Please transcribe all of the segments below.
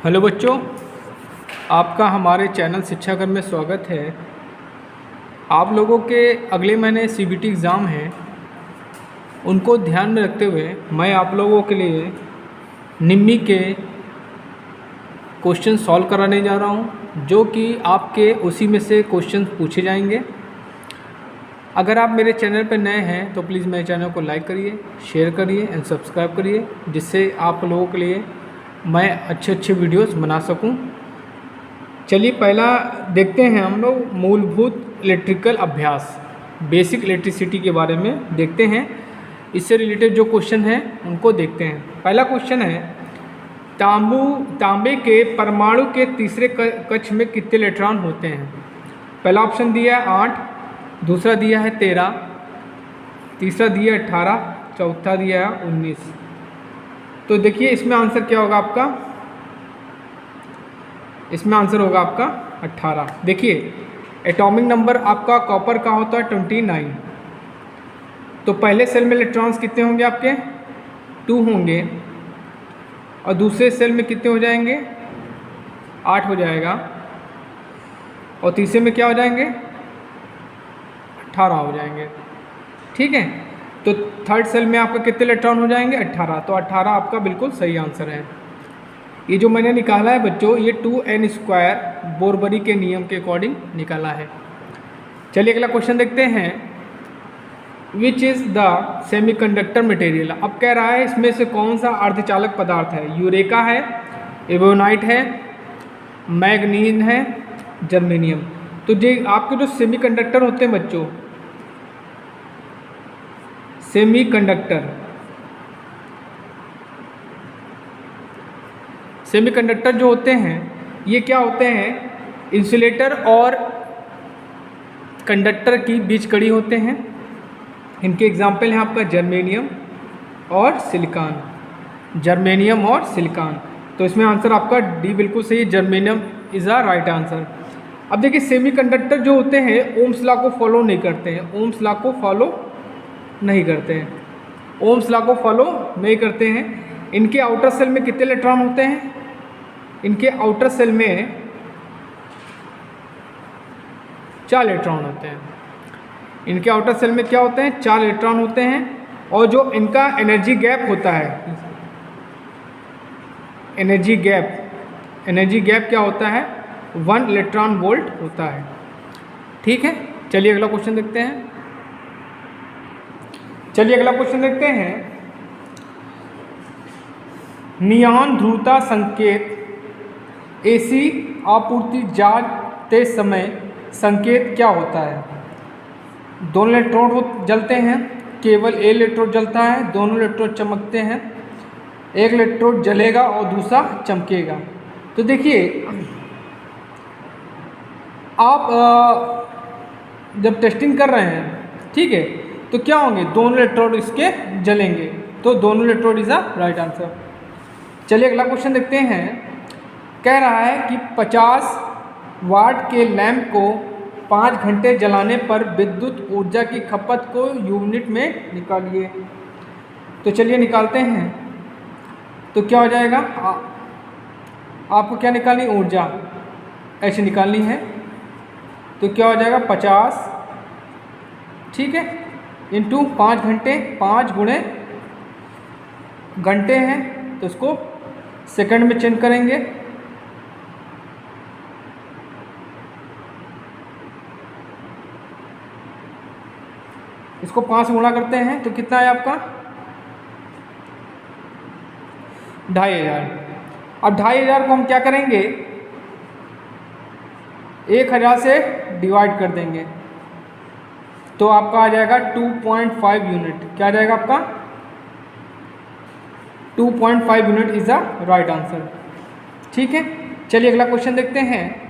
Hello बच्चों, आपका हमारे चैनल शिक्षा घर में स्वागत है। आप लोगों के अगले महीने सीबीटी एग्ज़ाम हैं, उनको ध्यान में रखते हुए मैं आप लोगों के लिए निम्मी के क्वेश्चन सॉल्व कराने जा रहा हूं, जो कि आपके उसी में से क्वेश्चन पूछे जाएंगे। अगर आप मेरे चैनल पर नए हैं तो प्लीज़ मेरे चैनल को लाइक करिए, शेयर करिए एंड सब्सक्राइब करिए, जिससे आप लोगों के लिए मैं अच्छे वीडियोस बना सकूं। चलिए पहला देखते हैं हम लोग मूलभूत इलेक्ट्रिकल अभ्यास, बेसिक इलेक्ट्रिसिटी के बारे में देखते हैं। इससे रिलेटेड जो क्वेश्चन हैं उनको देखते हैं। पहला क्वेश्चन है, तांबे के परमाणु के तीसरे कक्ष में कितने इलेक्ट्रॉन होते हैं? पहला ऑप्शन दिया है 8, दूसरा दिया है 13, तीसरा दिया है 18, चौथा दिया है 19। तो देखिए इसमें आंसर क्या होगा आपका, इसमें आंसर होगा आपका 18। देखिए एटॉमिक नंबर आपका कॉपर का होता है 29। तो पहले सेल में इलेक्ट्रॉन्स कितने होंगे आपके? 2 होंगे, और दूसरे सेल में कितने हो जाएंगे? 8 हो जाएगा, और तीसरे में क्या हो जाएंगे? 18 हो जाएंगे। ठीक है, तो थर्ड सेल में आपका कितने इलेक्ट्रॉन हो जाएंगे? 18। तो 18 आपका बिल्कुल सही आंसर है। ये जो मैंने निकाला है बच्चों, ये 2n² बोरबरी के नियम के अकॉर्डिंग निकाला है। चलिए अगला क्वेश्चन देखते हैं। Which is the semiconductor material? अब कह रहा है इसमें से कौन सा अर्धचालक पदार्थ है? यूरेका है, एवोनाइट है, मैग्नीज है, जर्मेनियम। तो ये आपके जो सेमीकंडक्टर होते हैं बच्चों, सेमीकंडक्टर जो होते हैं ये क्या होते हैं? इंसुलेटर और कंडक्टर की बीच कड़ी होते हैं। इनके एग्जाम्पल हैं आपका जर्मेनियम और सिलिकॉन। जर्मेनियम और सिलिकॉन, तो इसमें आंसर आपका डी बिल्कुल सही, germanium is the right answer. अब देखिए सेमीकंडक्टर जो होते हैं ओम्स लॉ को फॉलो नहीं करते हैं, ओम्स लॉ को फॉलो नहीं करते हैं, ओम्स लॉ को फॉलो नहीं करते हैं। इनके आउटर सेल में कितने इलेक्ट्रॉन होते हैं? इनके आउटर सेल में 4 इलेक्ट्रॉन होते हैं। इनके आउटर सेल में क्या होते हैं? 4 इलेक्ट्रॉन होते हैं। और जो इनका एनर्जी गैप होता है, एनर्जी गैप क्या होता है? 1 इलेक्ट्रॉन वोल्ट होता है। ठीक है, चलिए अगला क्वेश्चन देखते हैं। नियॉन ध्रुवता संकेत एसी आपूर्ति जाते समय संकेत क्या होता है? दोनों इलेक्ट्रोड जलते हैं, केवल एक इलेक्ट्रोड जलता है, दोनों इलेक्ट्रोड चमकते हैं, एक इलेक्ट्रोड जलेगा और दूसरा चमकेगा। तो देखिए आप जब टेस्टिंग कर रहे हैं, ठीक है, तो क्या होंगे? दोनों इलेक्ट्रोड इसके जलेंगे, तो दोनों electrode is the right answer. चलिए अगला क्वेश्चन देखते हैं। कह रहा है कि 50 वाट के लैंप को 5 घंटे जलाने पर विद्युत ऊर्जा की खपत को यूनिट में निकालिए। तो चलिए निकालते हैं। तो क्या हो जाएगा? आपको क्या निकालनी? ऊर्जा ऐसे निकालनी है। तो क्या हो जाएगा? 50, ठीक है, इंटू 5 घंटे, 5 गुणे घंटे हैं तो इसको सेकंड में चेंज करेंगे। इसको 5 गुणा करते हैं तो कितना है आपका? 2500। अब 2500 को हम क्या करेंगे? 1000 से डिवाइड कर देंगे, तो आपका आ जाएगा 2.5 यूनिट। क्या आ जाएगा आपका? 2.5 unit is the right answer. ठीक है, चलिए अगला क्वेश्चन देखते हैं।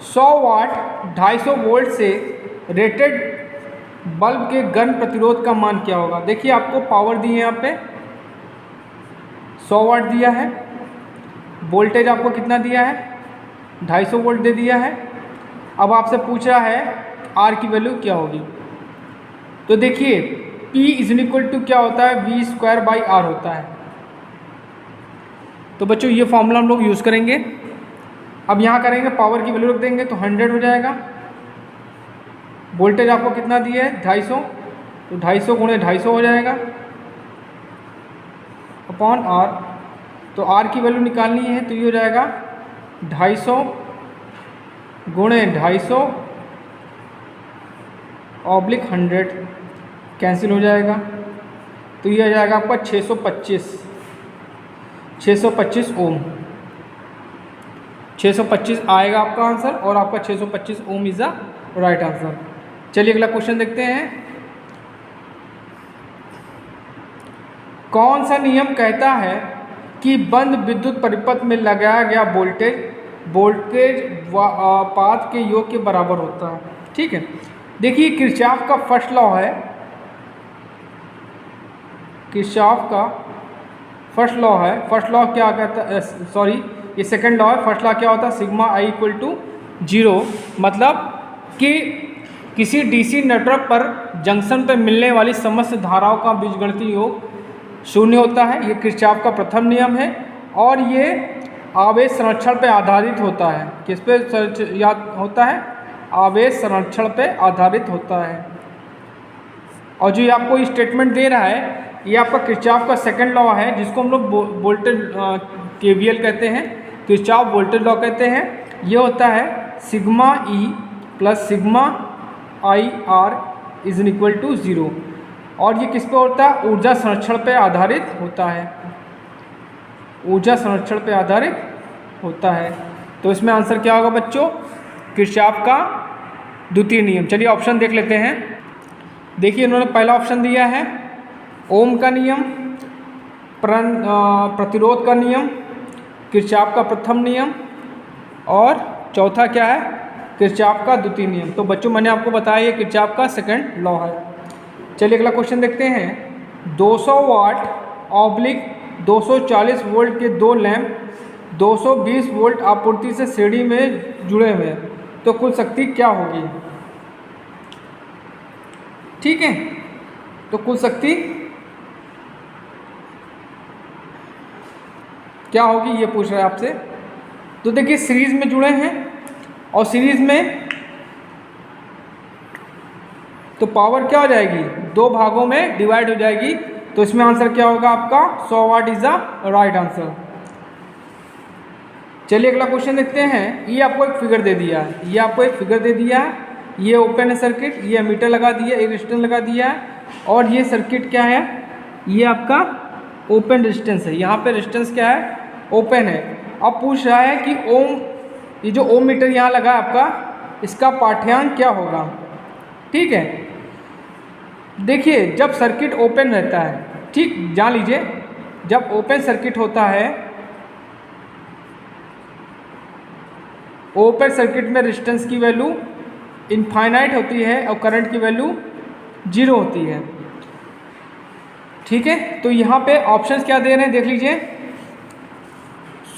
100 वाट 250 वोल्ट से रेटेड बल्ब के गर्म प्रतिरोध का मान क्या होगा? देखिए आपको पावर दी है यहाँ पे, 100 वाट दिया है, वोल्टेज आपको कितना दिया है? 250 वोल्ट दे दिया है। अब आपसे पूछ रहा है आर की वैल्यू क्या होगी। तो देखिए P इज इक्वल टू क्या होता है? V² बाई R होता है। तो बच्चों ये फॉर्मूला हम लोग यूज़ करेंगे। अब यहाँ करेंगे, पावर की वैल्यू रख देंगे तो 100 हो जाएगा। वोल्टेज आपको कितना दिया है 250, तो 250 गुणे 250 हो जाएगा अपॉन आर। तो आर की वैल्यू निकालनी है तो ये हो जाएगा 250 गुणे 250 ऑब्लिक 100, कैंसिल हो जाएगा। तो ये आ जाएगा आपका 625 ओम। 625 आएगा आपका आंसर और आपका 625 ओम इज़ द राइट आंसर। चलिए अगला क्वेश्चन देखते हैं। कौन सा नियम कहता है कि बंद विद्युत परिपथ में लगाया गया वोल्टेज पाथ के योग के बराबर होता है? ठीक है, देखिए किरचॉफ का फर्स्ट लॉ है, किरचॉफ का फर्स्ट लॉ है। फर्स्ट लॉ क्या कहता है, सॉरी ये सेकंड लॉ है। फर्स्ट लॉ क्या होता है, सिग्मा आई इक्वल टू 0, मतलब कि किसी डीसी नेटवर्क पर जंक्शन पर मिलने वाली समस्त धाराओं का बीजगणितीय योग 0 होता है। ये किरचॉफ का प्रथम नियम है और ये आवेश संरक्षण पर आधारित होता है। किस पे याद होता है, आवेश संरक्षण पे आधारित होता है। और जो ये आपको स्टेटमेंट दे रहा है ये आपका किरचॉफ का सेकंड लॉ है, जिसको हम लोग वोल्टेज केवीएल कहते हैं, किरचॉफ वोल्टेज लॉ कहते हैं। ये होता है sigma E plus sigma I R is equal to 0। और ये किस पे होता है, ऊर्जा संरक्षण पे आधारित होता है, ऊर्जा संरक्षण पे आधारित होता है। तो इसमें आंसर क्या होगा बच्चों, किरचॉफ का द्वितीय नियम। चलिए ऑप्शन देख लेते हैं। देखिए इन्होंने पहला ऑप्शन दिया है ओम का नियम, प्रतिरोध का नियम, किरचॉफ का प्रथम नियम, और चौथा क्या है, किरचॉफ का द्वितीय नियम। तो बच्चों मैंने आपको बताया ये किरचॉफ का सेकंड लॉ है। चलिए अगला क्वेश्चन देखते हैं। 200 वाट ऑब्लिक 240 वोल्ट के दो लैंप 220 वोल्ट आपूर्ति से श्रेणी में जुड़े हुए हैं, तो कुल शक्ति क्या होगी? ठीक है, तो कुल शक्ति क्या होगी ये पूछ रहा है आपसे। तो देखिए सीरीज में जुड़े हैं और सीरीज में तो पावर क्या हो जाएगी, दो भागों में डिवाइड हो जाएगी। तो इसमें आंसर क्या होगा आपका 100 what is the right answer. चलिए अगला क्वेश्चन देखते हैं। ये आपको एक फिगर दे दिया है, ये आपको एक फिगर दे दिया है, ये ओपन है सर्किट, ये एमीटर लगा दिया, एक रेजिस्टेंस लगा दिया है, और ये सर्किट क्या है, ये आपका ओपन रेजिस्टेंस है। यहाँ पे रेजिस्टेंस क्या है, ओपन है। अब पूछ रहा है कि ओम, ये जो ओम मीटर यहाँ लगा है आपका, इसका पाठ्यांक क्या होगा? ठीक है, देखिए जब सर्किट ओपन रहता है, ठीक जान लीजिए, जब ओपन सर्किट होता है, ओपन सर्किट में रेजिस्टेंस की वैल्यू इनफाइनाइट होती है और करंट की वैल्यू 0 होती है। ठीक है, तो यहाँ पे ऑप्शंस क्या दे रहे हैं देख लीजिए।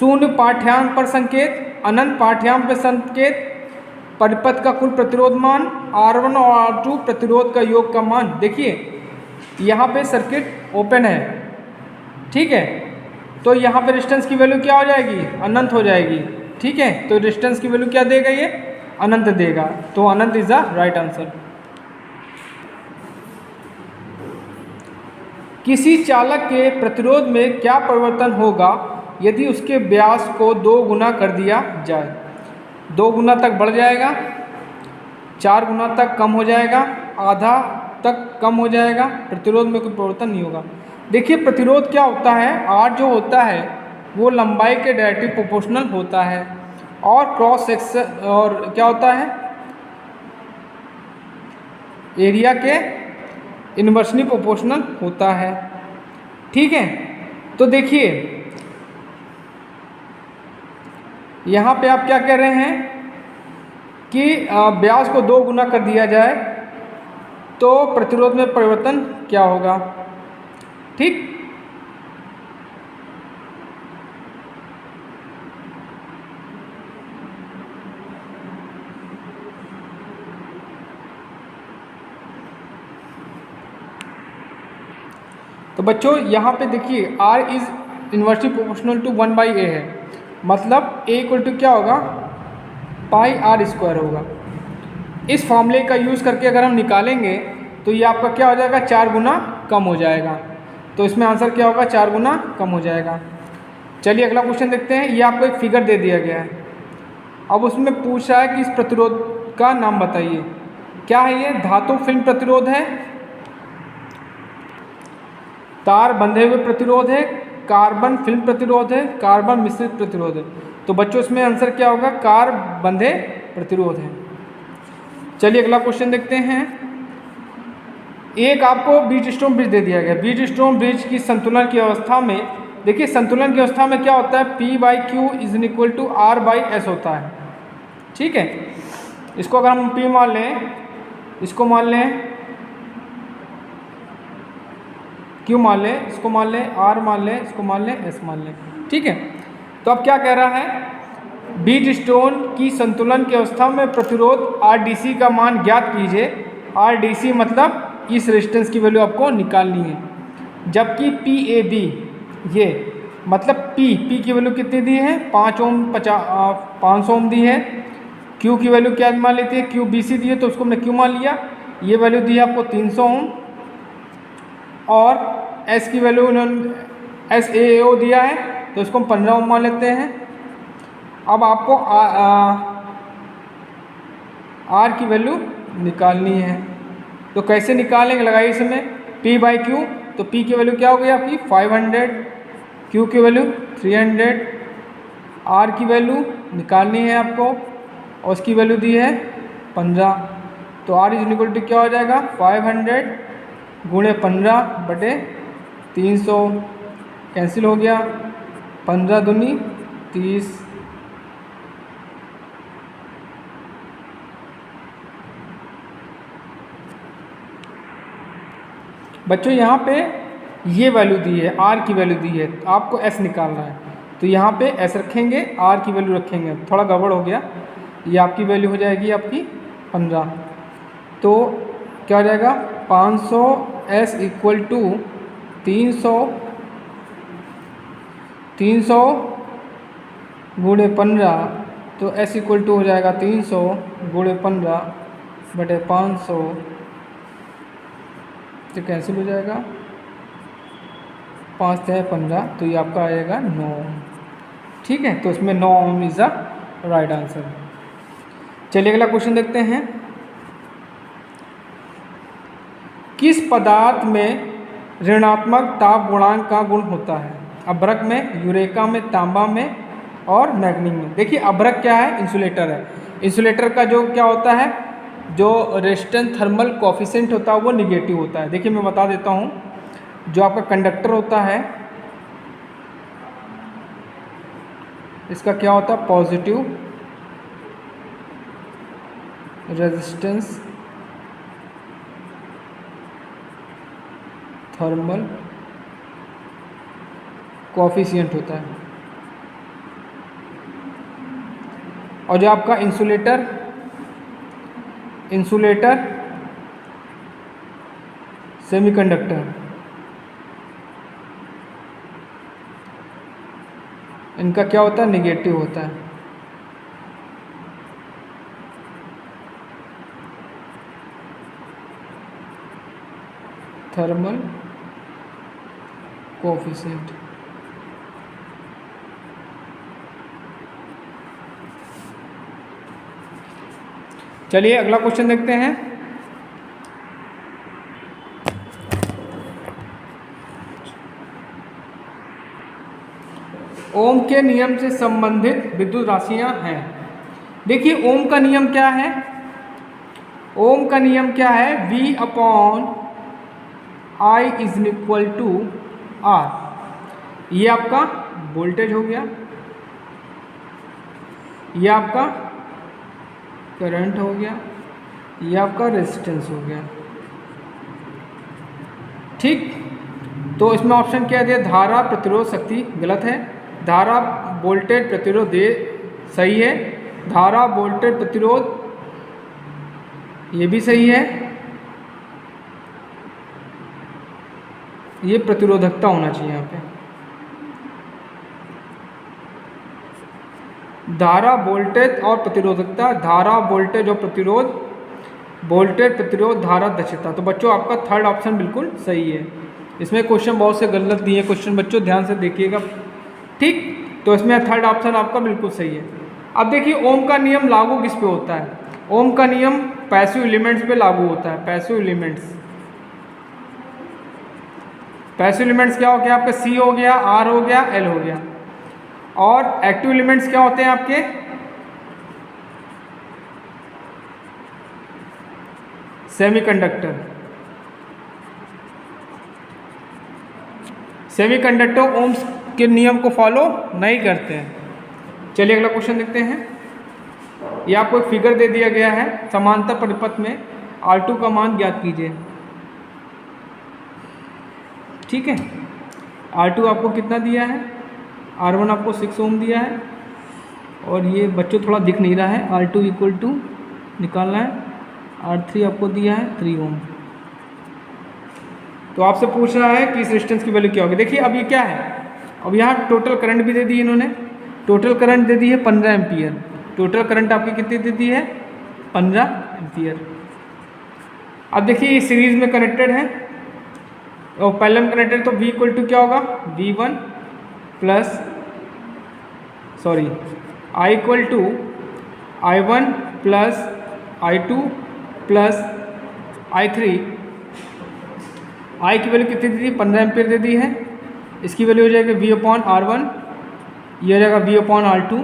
शून्य पाठ्यांक पर संकेत, अनंत पाठ्यांक पर संकेत, परिपथ का कुल प्रतिरोध मान, R1 और R2 प्रतिरोध का योग का मान। देखिए यहाँ पे सर्किट ओपन है, ठीक है, तो यहाँ पे रेजिस्टेंस की वैल्यू क्या हो जाएगी, अनंत हो जाएगी। ठीक है, तो रेजिस्टेंस की वैल्यू क्या देगा, ये अनंत देगा। तो अनंत इज द राइट आंसर। किसी चालक के प्रतिरोध में क्या परिवर्तन होगा यदि उसके व्यास को 2 गुना कर दिया जाए? 2 गुना तक बढ़ जाएगा, 4 गुना तक कम हो जाएगा, आधा तक कम हो जाएगा, प्रतिरोध में कोई परिवर्तन नहीं होगा। देखिए प्रतिरोध क्या होता है, R जो होता है वो लंबाई के डायरेक्टली प्रोपोर्शनल होता है, और क्रॉस सेक्शन और क्या होता है, एरिया के इन्वर्सली प्रोपोर्शनल होता है। ठीक है, तो देखिए यहाँ पे आप क्या कह रहे हैं कि व्यास को 2 गुना कर दिया जाए तो प्रतिरोध में परिवर्तन क्या होगा। ठीक, तो बच्चों यहाँ पे देखिए R is inversely proportional to 1/a है, मतलब a इक्वल टू क्या होगा, पाई आर स्क्वायर होगा। इस फॉर्मूले का यूज़ करके अगर हम निकालेंगे तो ये आपका क्या हो जाएगा, 4 गुना कम हो जाएगा। तो इसमें आंसर क्या होगा, 4 गुना कम हो जाएगा। चलिए अगला क्वेश्चन देखते हैं। ये आपको एक फिगर दे दिया गया है, अब उसमें पूछ रहा है कि इस प्रतिरोध का नाम बताइए। क्या है ये, धातु फिल्म प्रतिरोध है, तार बंधे हुए प्रतिरोध है, कार्बन फिल्म प्रतिरोध है, कार्बन मिश्रित प्रतिरोध है। तो बच्चों इसमें आंसर क्या होगा, कार बंधे प्रतिरोध है। चलिए अगला क्वेश्चन देखते हैं। एक आपको बीज स्टोन ब्रिज दे दिया गया। बीज स्टोन ब्रिज की संतुलन की अवस्था में, देखिए संतुलन की अवस्था में क्या होता है, P/Q is equal to R/S होता है। ठीक है, इसको अगर हम P मान लें, इसको मान लें Q मान लें, इसको मान लें R मान लें, इसको मान लें S मान लें। ठीक है, तो अब क्या कह रहा है, बीज स्टोन की संतुलन की अवस्था में प्रतिरोध RDC का मान ज्ञात कीजिए। RDC मतलब इस रेजिस्टेंस की वैल्यू आपको निकालनी है, जबकि PAB ये मतलब P की वैल्यू कितनी दी है, 5 ओम 500 ओम दी है। Q की वैल्यू क्या मान लेती है, QBC दी है तो उसको हमने Q मान लिया। ये वैल्यू दी है आपको 300 ओम, और S की वैल्यू उन्होंने SAO दिया है तो इसको हम 15 ओम मान लेते हैं। अब आपको R की वैल्यू निकालनी है, तो कैसे निकालेंगे, लगाइए इसमें P/Q, तो P की वैल्यू क्या हो गई आपकी 500, Q की वैल्यू 300, R की वैल्यू निकालनी है आपको और उसकी वैल्यू दी है 15। तो R इज इक्वल टू क्या हो जाएगा, 500 गुणे 15 बटे 300, कैंसिल हो गया, 15 दूनी 30। बच्चों यहाँ पे ये वैल्यू दी है, R की वैल्यू दी है, तो आपको S निकालना है। तो यहाँ पे S रखेंगे, R की वैल्यू रखेंगे, थोड़ा गड़बड़ हो गया। ये आपकी वैल्यू हो जाएगी आपकी 15, तो क्या हो जाएगा 500 S इक्वल टू 300 गुणे 15, तो S इक्वल टू हो जाएगा 300 गुणे 15 बटे 500, तो कैंसिल हो जाएगा, 5 × 15, तो ये आपका आएगा 9 ओम। ठीक है, तो इसमें 9 ओम इज द राइट आंसर। चलिए अगला क्वेश्चन देखते हैं। किस पदार्थ में ऋणात्मक ताप गुणांक का गुण होता है, अभ्रक में, यूरेका में, तांबा में और मैग्नीज में। देखिए अभ्रक क्या है, इंसुलेटर है। इंसुलेटर का जो क्या होता है, जो रेजिस्टेंस थर्मल कोफिशिएंट होता है वो निगेटिव होता है। देखिए मैं बता देता हूँ, जो आपका कंडक्टर होता है इसका क्या होता है, पॉजिटिव रेजिस्टेंस थर्मल कोफिशिएंट होता है, और जो आपका इंसुलेटर सेमीकंडक्टर, इनका क्या होता है, नेगेटिव होता है। Thermal coefficient. चलिए अगला क्वेश्चन देखते हैं। ओम के नियम से संबंधित विद्युत राशियां हैं। देखिए ओम का नियम क्या है, ओम का नियम क्या है, V/I is equal to R। ये आपका वोल्टेज हो गया, ये आपका करंट हो गया, ये आपका रेजिस्टेंस हो गया। ठीक, तो इसमें ऑप्शन क्या दिया, धारा प्रतिरोध शक्ति गलत है, धारा वोल्टेज प्रतिरोध ये सही है, धारा वोल्टेज प्रतिरोध ये भी सही है, ये प्रतिरोधकता होना चाहिए यहाँ पे। धारा, वोल्टेज और प्रतिरोधकता, धारा, वोल्टेज और प्रतिरोध, वोल्टेज, प्रतिरोध, धारा, दक्षता। तो बच्चों आपका थर्ड ऑप्शन बिल्कुल सही है। इसमें क्वेश्चन बहुत से गलत दिए क्वेश्चन, बच्चों ध्यान से देखिएगा, ठीक। तो इसमें थर्ड ऑप्शन आपका बिल्कुल सही है। अब देखिए ओम का नियम लागू किस पे होता है? ओम का नियम पैसिव एलिमेंट्स पे लागू होता है। पैसिव एलिमेंट्स, पैसिव एलिमेंट्स क्या हो गया आपका? सी हो गया, आर हो गया, एल हो गया। और एक्टिव एलिमेंट्स क्या होते हैं आपके? सेमीकंडक्टर। सेमीकंडक्टर ओम्स के नियम को फॉलो नहीं करते हैं। चलिए अगला क्वेश्चन देखते हैं। ये आपको एक फिगर दे दिया गया है, समांतर परिपथ में R2 का मान ज्ञात कीजिए, ठीक है। R2 आपको कितना दिया है? R1 आपको 6 ओम दिया है, और ये बच्चों थोड़ा दिख नहीं रहा है, R2 इक्वल टू निकालना है, R3 आपको दिया है 3 ओम। तो आपसे पूछ रहा है कि इस रेजिस्टेंस की वैल्यू क्या होगी। देखिए अब ये क्या है, अब यहाँ टोटल करंट भी दे दी इन्होंने, टोटल करंट दे दी है 15 एम्पियर। टोटल करंट आपकी कितनी दे दी है? 15 एम्पियर। अब देखिए ये सीरीज में कनेक्टेड है और पहले में कनेक्टेड, तो V इक्वल टू क्या होगा? V1 plus I equal to I1 plus I2 plus I3। I की वैल्यू कितनी दे दी? 15 एम्पियर दे दी है। इसकी वैल्यू हो जाएगी V/R1, ये हो जाएगा V/R2,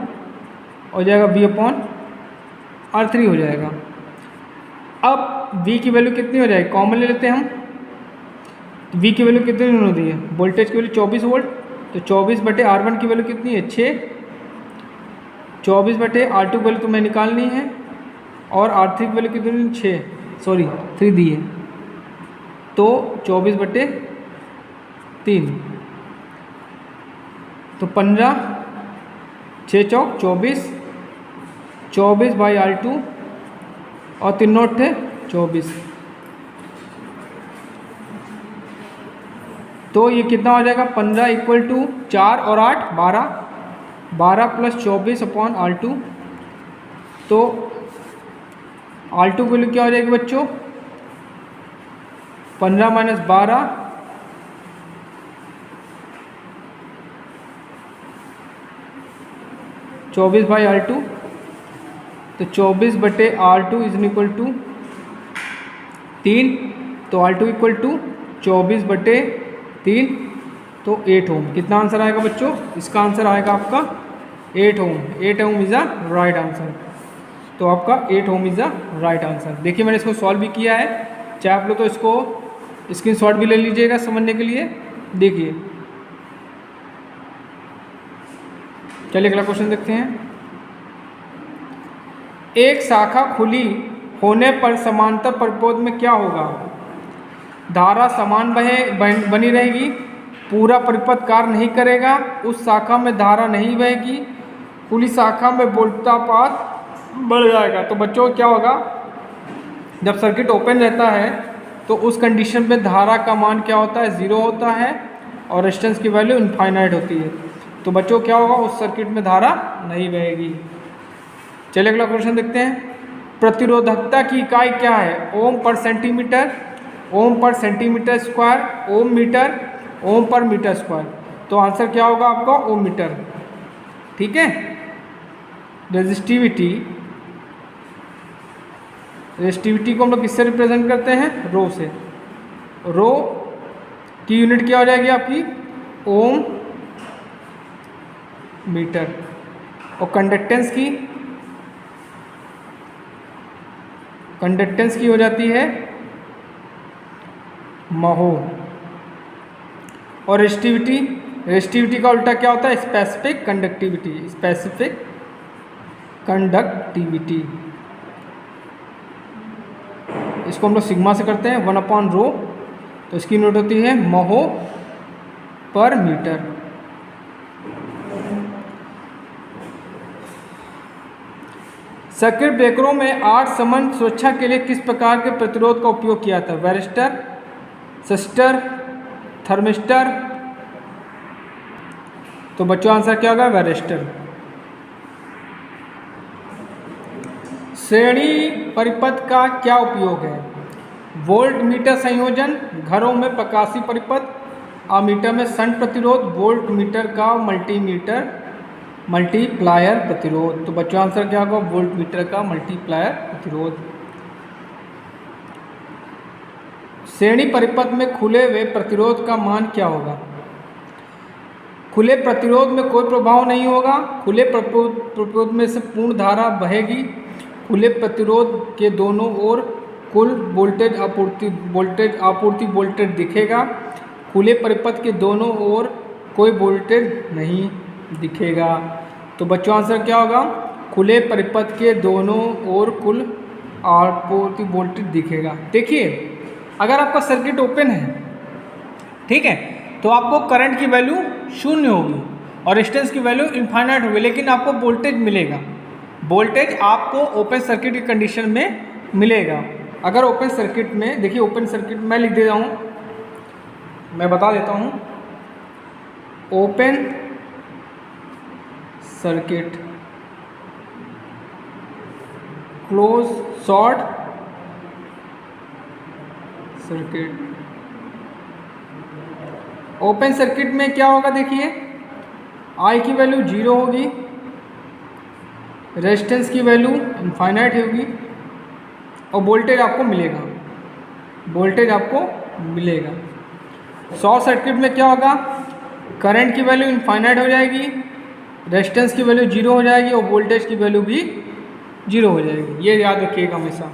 हो जाएगा V/R3 हो जाएगा। अब V की वैल्यू कितनी हो जाएगी? कॉमन ले लेते हैं हम। V की वैल्यू कितनी उन्होंने दी है? वोल्टेज की वैल्यू 24 वोल्ट, तो 24/R1 की वैल्यू कितनी है? 6। 24/R2 की वैल्यू तुम्हें निकालनी है, और R3 की वैल्यू कितनी? 3 दी है, तो 24/3, तो 15, 6 चौक 24, 24/R2 और 3 नोट थे 24। तो ये कितना हो जाएगा? 15 इक्वल टू 4 और 8 12, 12 प्लस 24/R2। तो R2 की वैल्यू क्या हो जाएगी बच्चों? 15 माइनस 12, 24/R2, तो 24/R2 इज इक्वल टू 3, तो R2 इक्वल टू 24/3, तो 8 ओम। कितना आंसर आएगा बच्चों? इसका आंसर आएगा आपका 8 ओम। 8 ओम इज़ अ राइट आंसर। तो आपका 8 ओम इज़ अ राइट आंसर। देखिए मैंने इसको सॉल्व भी किया है, चाहे आप लोग तो इसको स्क्रीनशॉट भी ले लीजिएगा समझने के लिए। देखिए चलिए अगला क्वेश्चन देखते हैं। एक शाखा खुली होने पर समांतर परिपथ में क्या होगा? धारा समान बनी रहेगी, पूरा परिपथ कार्य नहीं करेगा, उस शाखा में धारा नहीं बहेगी, खुली शाखा में वोल्टापात बढ़ जाएगा। तो बच्चों क्या होगा? जब सर्किट ओपन रहता है तो उस कंडीशन में धारा का मान क्या होता है? 0 होता है, और रेजिस्टेंस की वैल्यू इनफाइनाइट होती है। तो बच्चों क्या होगा? उस सर्किट में धारा नहीं बहेगी। चलिए अगला क्वेश्चन देखते हैं। प्रतिरोधकता की इकाई क्या है? ओम पर सेंटीमीटर, ओम पर सेंटीमीटर स्क्वायर, ओम मीटर, ओम पर मीटर स्क्वायर। तो आंसर क्या होगा आपका? ओम मीटर, ठीक है। रेजिस्टिविटी को हम लोग किससे रिप्रेजेंट करते हैं? रो से। रो की यूनिट क्या हो जाएगी आपकी? ओम मीटर। और कंडक्टेंस की हो जाती है महो। और रेजिस्टिविटी का उल्टा क्या होता है? Specific conductivity. इसको हम लोग सिग्मा से करते हैं, 1/रो, तो इसकी यूनिट होती है महो पर मीटर। सर्किट ब्रेकरों में 8 समन सुरक्षा के लिए किस प्रकार के प्रतिरोध का उपयोग किया था? Varistor, sister, thermistor. तो बच्चों आंसर क्या होगा? वैरिस्टर। श्रेणी परिपथ का क्या उपयोग है? वोल्ट मीटर संयोजन, घरों में प्रकाशीय परिपथ, अमीटर में शंट प्रतिरोध, वोल्ट मीटर का मल्टीप्लायर प्रतिरोध। तो बच्चों आंसर क्या होगा? वोल्ट मीटर का मल्टीप्लायर प्रतिरोध। श्रेणी परिपथ में खुले हुए प्रतिरोध का मान क्या होगा? खुले प्रतिरोध में कोई प्रभाव नहीं होगा। खुले प्रतिरोध में से पूर्ण धारा बहेगी। खुले प्रतिरोध के दोनों ओर कुल वोल्टेज आपूर्ति वोल्टेज दिखेगा। खुले परिपथ के दोनों ओर कोई वोल्टेज नहीं दिखेगा। तो बच्चों आंसर क्या होगा? खुले परिपथ के दोनों ओर कुल आपूर्ति वोल्टेज दिखेगा। देखिए, अगर आपका सर्किट ओपन है, ठीक है, तो आपको करंट की वैल्यू 0 होगी और रेजिस्टेंस की वैल्यू इनफाइनाइट होगी, लेकिन आपको वोल्टेज मिलेगा। वोल्टेज आपको ओपन सर्किट की कंडीशन में मिलेगा। अगर ओपन सर्किट में, देखिए ओपन सर्किट मैं लिख दे रहा हूँ, मैं बता देता हूँ। Open circuit, close short circuit. Open circuit में क्या होगा? देखिए, I की वैल्यू 0 होगी, रेजिस्टेंस की वैल्यू इनफाइनाइट होगी और वोल्टेज आपको मिलेगा। शॉर्ट सर्किट में क्या होगा? करंट की वैल्यू इनफाइनाइट हो जाएगी, रेजिस्टेंस की वैल्यू 0 हो जाएगी और वोल्टेज की वैल्यू भी 0 हो जाएगी। ये याद रखिएगा हमेशा।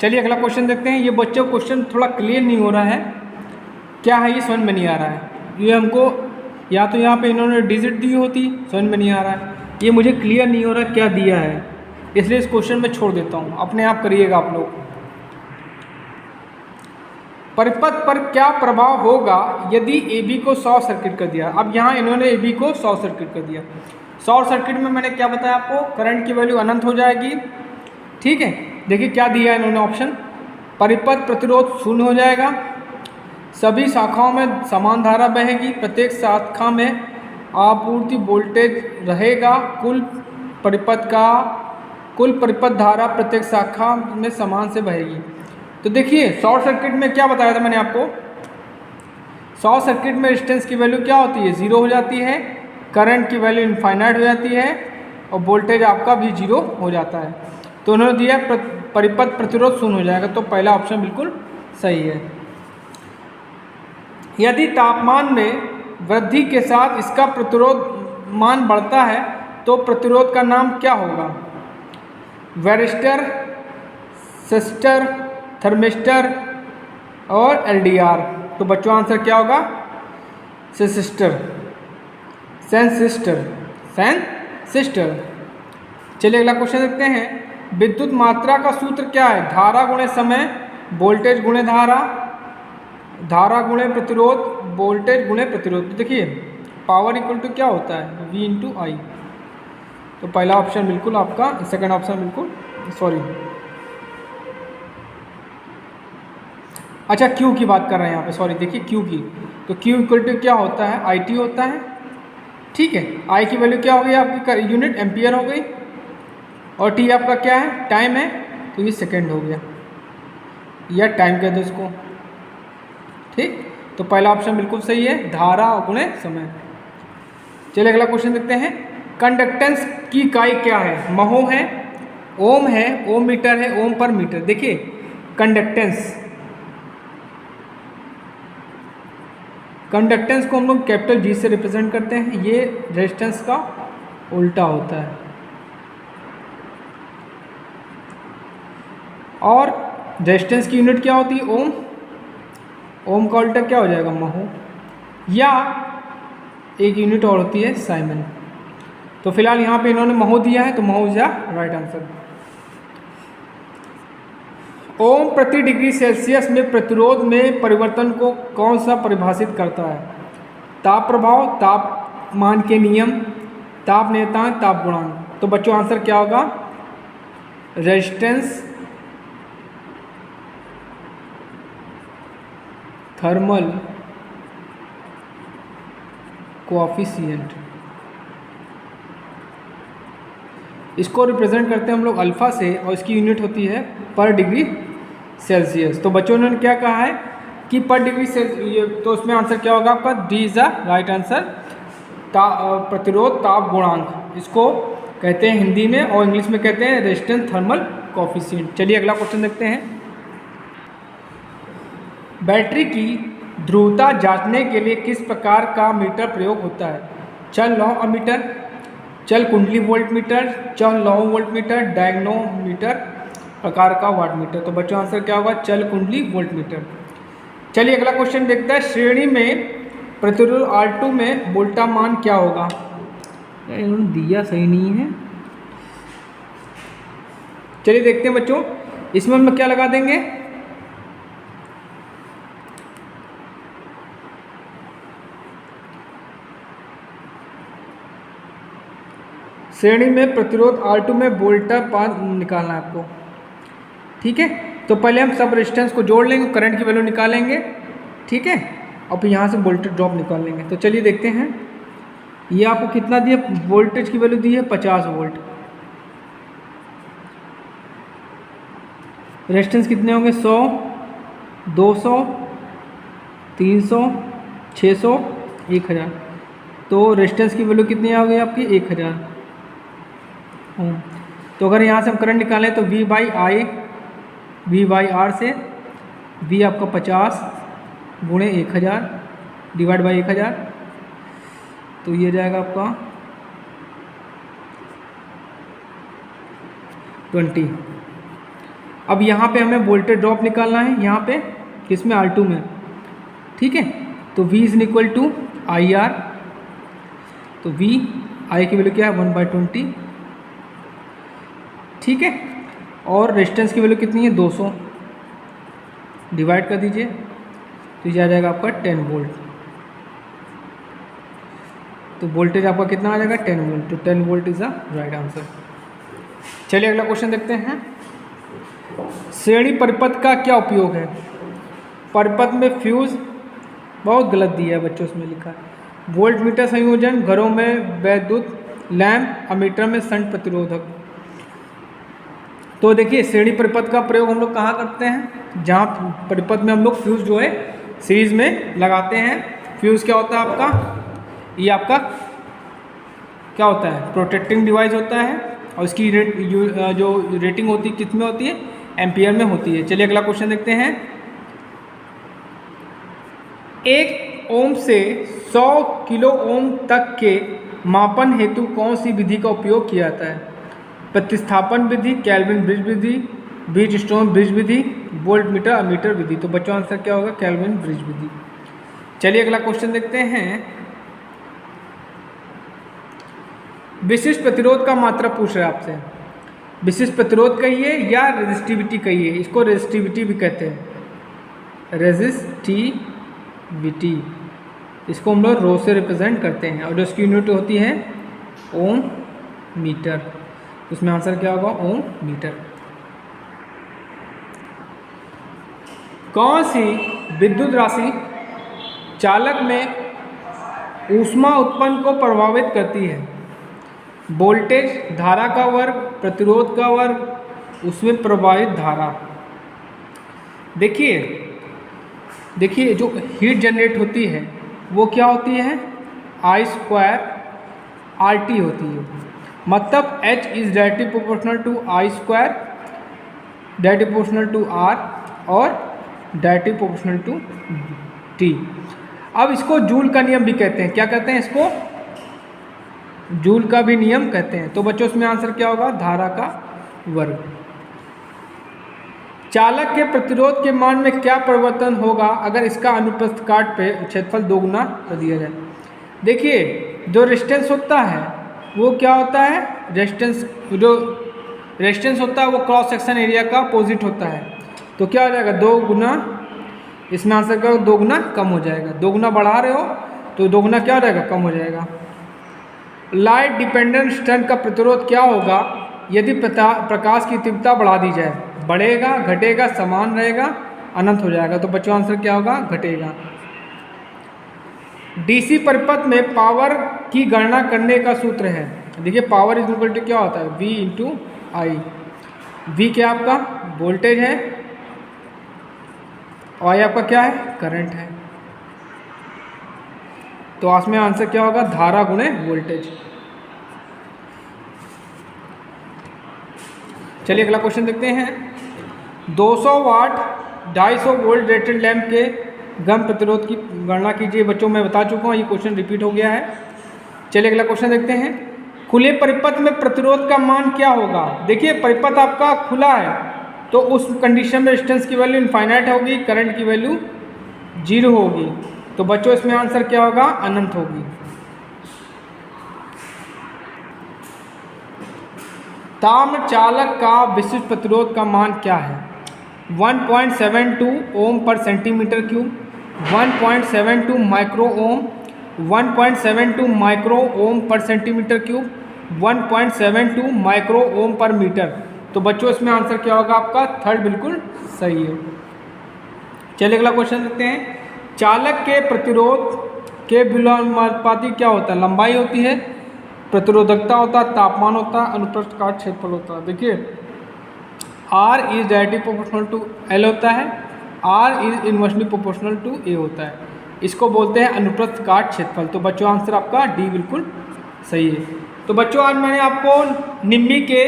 चलिए अगला क्वेश्चन देखते हैं। ये बच्चों क्वेश्चन थोड़ा क्लियर नहीं हो रहा है, क्या है ये समझ में नहीं आ रहा है। ये हमको या तो यहाँ पे इन्होंने डिजिट दी होती, समझ में नहीं आ रहा है। ये मुझे क्लियर नहीं हो रहा क्या दिया है, इसलिए इस क्वेश्चन में छोड़ देता हूँ, अपने आप करिएगा आप लोग। परिपथ पर क्या प्रभाव होगा यदि AB को शॉर्ट सर्किट कर दिया? अब यहाँ इन्होंने AB को शॉर्ट सर्किट कर दिया। शॉर्ट सर्किट में मैंने क्या बताया आपको? करंट की वैल्यू अनंत हो जाएगी, ठीक है। देखिए क्या दिया है इन्होंने ऑप्शन, परिपथ प्रतिरोध 0 हो जाएगा, सभी शाखाओं में समान धारा बहेगी, प्रत्येक शाखा में आपूर्ति वोल्टेज रहेगा, कुल परिपथ धारा प्रत्येक शाखा में समान से बहेगी। तो देखिए शॉर्ट सर्किट में क्या बताया था मैंने आपको? शॉर्ट सर्किट में रेजिस्टेंस की वैल्यू क्या होती है? 0 हो जाती है, करंट की वैल्यू इनफाइनाइट हो जाती है और वोल्टेज आपका भी 0 हो जाता है। तो उन्होंने दिया परिपथ प्रतिरोध 0 हो जाएगा, तो पहला ऑप्शन बिल्कुल सही है। यदि तापमान में वृद्धि के साथ इसका प्रतिरोध मान बढ़ता है तो प्रतिरोध का नाम क्या होगा? वैरिस्टर, सिस्टर, थर्मिस्टर और LDR। तो बच्चों आंसर क्या होगा? सेंसिस्टर। चलिए अगला क्वेश्चन देखते हैं। विद्युत मात्रा का सूत्र क्या है? धारा गुणे समय, वोल्टेज गुणे धारा, धारा गुणे प्रतिरोध, वोल्टेज गुणे प्रतिरोध। तो देखिए पावर इक्वल टू क्या होता है? V × I। तो पहला ऑप्शन बिल्कुल आपका, सेकंड ऑप्शन बिल्कुल सॉरी, अच्छा Q की बात कर रहे हैं यहाँ पे, सॉरी। देखिए Q की, तो Q इक्वल टू क्या होता है? IT होता है, ठीक है। I की वैल्यू क्या हो गई आपकी? यूनिट एम्पियर हो गई और T आपका क्या है? टाइम है, तो ये सेकंड हो गया या टाइम कह दो इसको, ठीक। तो पहला ऑप्शन बिल्कुल सही है, धारा गुणे समय। चलिए अगला क्वेश्चन देखते हैं। कंडक्टेंस की इकाई क्या है? महो है, ओम है, ओम मीटर है, ओम पर मीटर। देखिए कंडक्टेंस को हम लोग कैपिटल G से रिप्रेजेंट करते हैं, ये रेजिस्टेंस का उल्टा होता है। और रेजिस्टेंस की यूनिट क्या होती है? ओम। ओम का उल्टा क्या हो जाएगा? महो। या एक यूनिट और होती है साइमन। तो फिलहाल यहाँ पे इन्होंने महो दिया है, तो महो इज राइट आंसर। ओम प्रति डिग्री सेल्सियस में प्रतिरोध में परिवर्तन को कौन सा परिभाषित करता है? ताप प्रभाव, तापमान के नियम, ताप नियतांक, ताप गुणांक। तो बच्चों आंसर क्या होगा? रेजिस्टेंस, थर्मल कोएफिशिएंट, इसको रिप्रेजेंट करते हैं हम लोग अल्फ़ा से और इसकी यूनिट होती है पर डिग्री सेल्सियस। तो बच्चों ने क्या कहा है कि पर डिग्री सेल्सियस, तो उसमें आंसर क्या होगा आपका? D is the right answer. प्रतिरोध ताप गुणांक इसको कहते हैं हिंदी में, और इंग्लिश में कहते हैं रेजिस्टेंस थर्मल कोएफिशिएंट। चलिए अगला क्वेश्चन देखते हैं। बैटरी की ध्रुवता जांचने के लिए किस प्रकार का मीटर प्रयोग होता है? चल लौ अमीटर, चल कुंडली वोल्ट मीटर, चल लौ वोल्ट मीटर, डायग्नोमीटर प्रकार का वाट मीटर। तो बच्चों आंसर क्या होगा? चल कुंडली वोल्ट मीटर। चलिए अगला क्वेश्चन देखते हैं। श्रेणी में प्रतिरोध R2 में वोल्टा मान क्या होगा? इन्होंने दिया सही नहीं है। चलिए देखते हैं बच्चों, इसमें हम क्या लगा देंगे? श्रेणी में प्रतिरोध R2 में वोल्टा मान निकालना है आपको, ठीक है। तो पहले हम सब रेजिस्टेंस को जोड़ लेंगे, करंट की वैल्यू निकालेंगे, ठीक है, और फिर यहाँ से वोल्टेज ड्रॉप निकाल लेंगे। तो चलिए देखते हैं, ये आपको कितना दिया? वोल्टेज की वैल्यू दी है 50 वोल्ट। रेजिस्टेंस कितने होंगे? 100, 200, 300, 600, 1000। तो रेजिस्टेंस की वैल्यू कितनी आ गई आपकी? 1000 ओम। तो अगर यहाँ से हम करंट निकालें तो V बाई आर से V आपका 50 गुणे 1000 डिवाइड बाई 1000, तो ये जाएगा आपका 20। अब यहाँ पे हमें वोल्टेज ड्रॉप निकालना है, यहाँ पे किसमें? R2 में, ठीक है। तो V is equal to IR, तो V I की वैल्यू क्या है? 1/20, ठीक है। और रेजिस्टेंस की वैल्यू कितनी है? 200, डिवाइड कर दीजिए, तो ये आ जाएगा आपका 10 वोल्ट। तो वोल्टेज आपका कितना आ जाएगा? 10 वोल्ट। तो 10 volt is the right answer. चलिए अगला क्वेश्चन देखते हैं। श्रेणी परिपथ का क्या उपयोग है? परिपथ में फ्यूज, बहुत गलत दिया है बच्चों, उसमें लिखा है वोल्ट मीटर संयोजन, घरों में वैद्युत लैंप, अमीटर में शंट प्रतिरोधक। तो देखिए, श्रेणी परिपथ का प्रयोग हम लोग कहाँ करते हैं? जहाँ परिपथ में हम लोग फ्यूज जो है सीरीज में लगाते हैं। फ्यूज क्या होता है आपका? ये आपका क्या होता है? प्रोटेक्टिंग डिवाइस होता है, और इसकी जो रेटिंग होती है कितने होती है? एम्पियर में होती है। चलिए अगला क्वेश्चन देखते हैं। 1 ओम से 100 किलो ओम तक के मापन हेतु कौन सी विधि का उपयोग किया जाता है? प्रतिस्थापन विधि, केल्विन ब्रिज विधि, बीज स्टोन ब्रिज विधि, वोल्ट मीटर अमीटर विधि। तो बच्चों आंसर क्या होगा? केल्विन ब्रिज विधि। चलिए अगला क्वेश्चन देखते हैं। विशिष्ट प्रतिरोध का मात्रा पूछ रहा है आपसे। विशिष्ट प्रतिरोध कहिए या रेजिस्टिविटी कहिए, इसको रेजिस्टिविटी भी कहते हैं, रेजिस्टिविटी। इसको हम लोग रो से रिप्रेजेंट करते हैं, और जो इसकी यूनिट होती है ओम मीटर। उसमें आंसर क्या होगा? ओम मीटर। कौन सी विद्युत राशि चालक में ऊष्मा उत्पन्न को प्रभावित करती है? वोल्टेज, धारा का वर्ग, प्रतिरोध का वर्ग, उसमें प्रवाहित धारा। देखिए जो हीट जनरेट होती है वो क्या होती है? I² RT होती है। मतलब H is directly proportional to I², directly proportional to R, और डायरेक्टली प्रोपोर्शनल टू T। अब इसको जूल का नियम भी कहते हैं। क्या कहते हैं इसको? जूल का भी नियम कहते हैं। तो बच्चों इसमें आंसर क्या होगा? धारा का वर्ग। चालक के प्रतिरोध के मान में क्या परिवर्तन होगा अगर इसका अनुप्रस्थ काट पे क्षेत्रफल 2 गुना कर दिया जाए? देखिए, जो रेजिस्टेंस होता है वो क्या होता है? जो रेजिस्टेंस होता है वो क्रॉस सेक्शन एरिया का अपोजिट होता है। तो क्या हो जाएगा? 2 गुना, इसमें आंसर क्या होगा? 2 गुना कम हो जाएगा। 2 गुना बढ़ा रहे हो तो 2 गुना क्या हो जाएगा? कम हो जाएगा। लाइट डिपेंडेंट स्टंट का प्रतिरोध क्या होगा यदि प्रकाश की तीव्रता बढ़ा दी जाए? बढ़ेगा, घटेगा, समान रहेगा, अनंत हो जाएगा? तो बच्चों आंसर क्या होगा? घटेगा। डीसी परिपथ में पावर की गणना करने का सूत्र है। देखिए पावर इज इक्वल टू क्या होता है, V इंटू आई। V क्या आपका वोल्टेज है और आई आपका क्या है, करंट है। तो इसमें आंसर क्या होगा, धारा गुणे वोल्टेज। चलिए अगला क्वेश्चन देखते हैं। 200 वाट 250 वोल्ट रेटेड लैंप के गम प्रतिरोध की गणना कीजिए। बच्चों मैं बता चुका हूँ, ये क्वेश्चन रिपीट हो गया है। चलिए अगला क्वेश्चन देखते हैं। खुले परिपथ में प्रतिरोध का मान क्या होगा। देखिए परिपथ आपका खुला है तो उस कंडीशन में रेजिस्टेंस की वैल्यू इनफाइनाइट होगी, करंट की वैल्यू 0 होगी। तो बच्चों इसमें आंसर क्या होगा, अनंत होगी। ताम्र चालक का विशिष्ट प्रतिरोध का मान क्या है। 1.72 ओम पर centimetre cube, 1.72 micro ohm, 1.72 micro ohm पर सेंटीमीटर क्यूब, 1.72 माइक्रो ओम पर मीटर। तो बच्चों इसमें आंसर क्या होगा आपका, थर्ड बिल्कुल सही है। चलिए अगला क्वेश्चन देखते हैं। चालक के प्रतिरोध के व्युत्पत्ति क्या होता है, लंबाई होती है, प्रतिरोधकता होता है, तापमान होता है, अनुप्रस्थ काट क्षेत्रफल होता है। देखिए R is directly proportional to L होता है, R is inversely proportional to A होता है। इसको बोलते हैं अनुप्रस्थ काट क्षेत्रफल। तो बच्चों आंसर आपका D बिल्कुल सही है। तो बच्चों आज मैंने आपको निम्बी के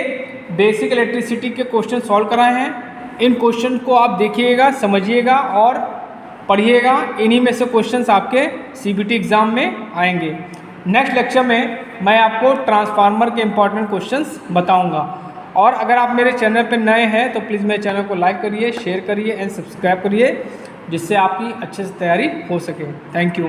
बेसिक इलेक्ट्रिसिटी के क्वेश्चन सॉल्व कराए हैं। इन क्वेश्चन को आप देखिएगा, समझिएगा और पढ़िएगा। इन्हीं में से क्वेश्चंस आपके CBT एग्ज़ाम में आएंगे। नेक्स्ट लेक्चर में मैं आपको ट्रांसफार्मर के इंपॉर्टेंट क्वेश्चंस बताऊंगा। और अगर आप मेरे चैनल पर नए हैं तो प्लीज़ मेरे चैनल को लाइक करिए, शेयर करिए एंड सब्सक्राइब करिए, जिससे आपकी अच्छे से तैयारी हो सके। Thank you.